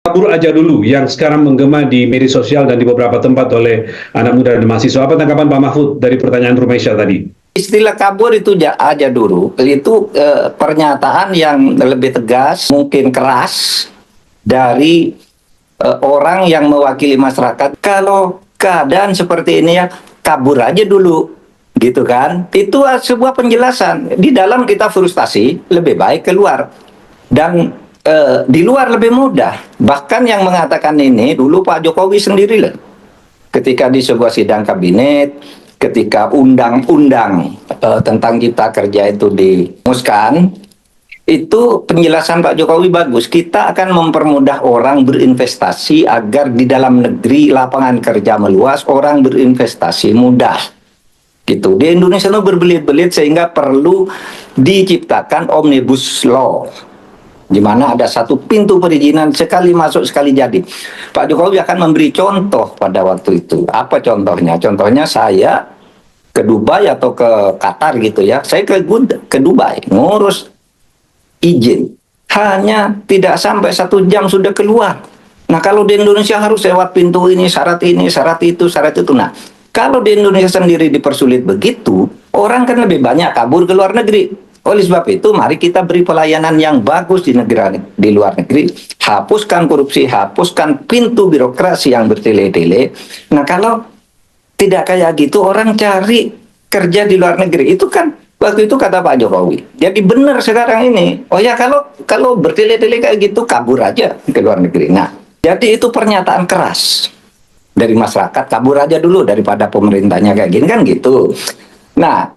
Kabur aja dulu yang sekarang menggema di media sosial dan di beberapa tempat oleh anak muda dan mahasiswa. Apa tanggapan Pak Mahfud dari pertanyaan Rumeisha tadi? Istilah kabur itu aja dulu, itu pernyataan yang lebih tegas, mungkin keras dari orang yang mewakili masyarakat. Kalau keadaan seperti ini ya kabur aja dulu, gitu kan? Itu sebuah penjelasan. Di dalam kita frustasi, lebih baik keluar. Dan di luar lebih mudah. Bahkan yang mengatakan ini dulu Pak Jokowi sendiri loh. Ketika di sebuah sidang kabinet, ketika undang-undang tentang cipta kerja itu dirumuskan, itu penjelasan Pak Jokowi bagus. Kita akan mempermudah orang berinvestasi agar di dalam negeri lapangan kerja meluas, orang berinvestasi mudah. Gitu. Di Indonesia itu berbelit-belit sehingga perlu diciptakan omnibus law, di mana ada satu pintu perizinan, sekali masuk sekali jadi. Pak Jokowi akan memberi contoh pada waktu itu. Apa contohnya? Contohnya saya ke Dubai atau ke Qatar gitu ya. Saya ke Dubai ngurus izin. Hanya tidak sampai 1 jam sudah keluar. Nah kalau di Indonesia harus lewat pintu ini, syarat itu, syarat itu. Nah kalau di Indonesia sendiri dipersulit begitu, orang kan lebih banyak kabur ke luar negeri. Oleh sebab itu, mari kita beri pelayanan yang bagus di luar negeri. Hapuskan korupsi, hapuskan pintu birokrasi yang bertele-tele. Nah, kalau tidak kayak gitu, orang cari kerja di luar negeri. Itu kan, waktu itu kata Pak Jokowi. Jadi benar sekarang ini. Oh ya, kalau bertele-tele kayak gitu, kabur aja ke luar negeri. Nah, jadi itu pernyataan keras dari masyarakat. Kabur aja dulu daripada pemerintahnya kayak gini, kan gitu. Nah,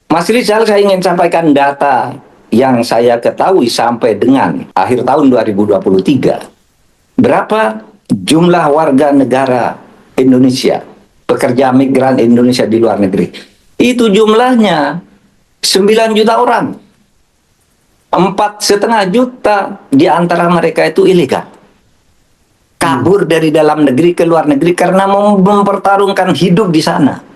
Mas Rizal, saya ingin sampaikan data yang saya ketahui sampai dengan akhir tahun 2023. Berapa jumlah warga negara Indonesia, pekerja migran Indonesia di luar negeri? Itu jumlahnya 9 juta orang. 4,5 juta di antara mereka itu ilegal. Kabur dari dalam negeri ke luar negeri karena mempertarungkan hidup di sana.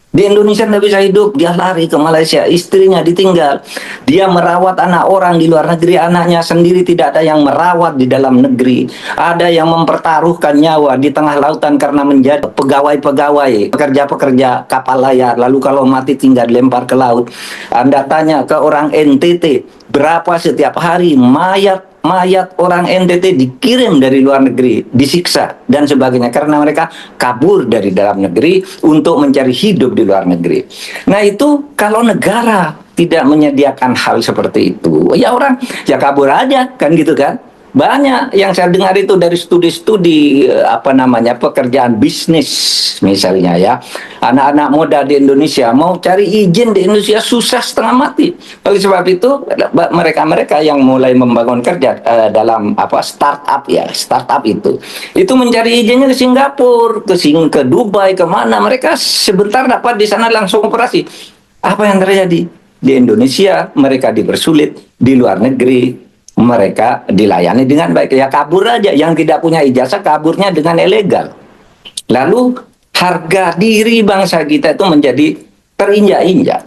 Di Indonesia tidak bisa hidup, dia lari ke Malaysia, istrinya ditinggal. Dia merawat anak orang di luar negeri, anaknya sendiri tidak ada yang merawat di dalam negeri. Ada yang mempertaruhkan nyawa di tengah lautan karena menjadi pegawai-pegawai, pekerja-pekerja kapal layar. Lalu kalau mati tinggal dilempar ke laut. Anda tanya ke orang NTT, berapa setiap hari mayat orang NTT dikirim dari luar negeri, disiksa dan sebagainya karena mereka kabur dari dalam negeri untuk mencari hidup di luar negeri. Nah itu kalau negara tidak menyediakan hal seperti itu, ya orang ya kabur aja kan gitu kan. Banyak yang saya dengar itu dari studi-studi pekerjaan bisnis misalnya ya. Anak-anak muda di Indonesia mau cari izin di Indonesia susah setengah mati. Oleh sebab itu mereka-mereka yang mulai membangun kerja dalam startup itu mencari izinnya ke Singapura, ke Dubai, kemana. Mereka sebentar dapat di sana langsung operasi. Apa yang terjadi? Di Indonesia mereka dipersulit, di luar negeri mereka dilayani dengan baik. Ya kabur aja, yang tidak punya ijazah kaburnya dengan ilegal. Lalu harga diri bangsa kita itu menjadi terinjak-injak.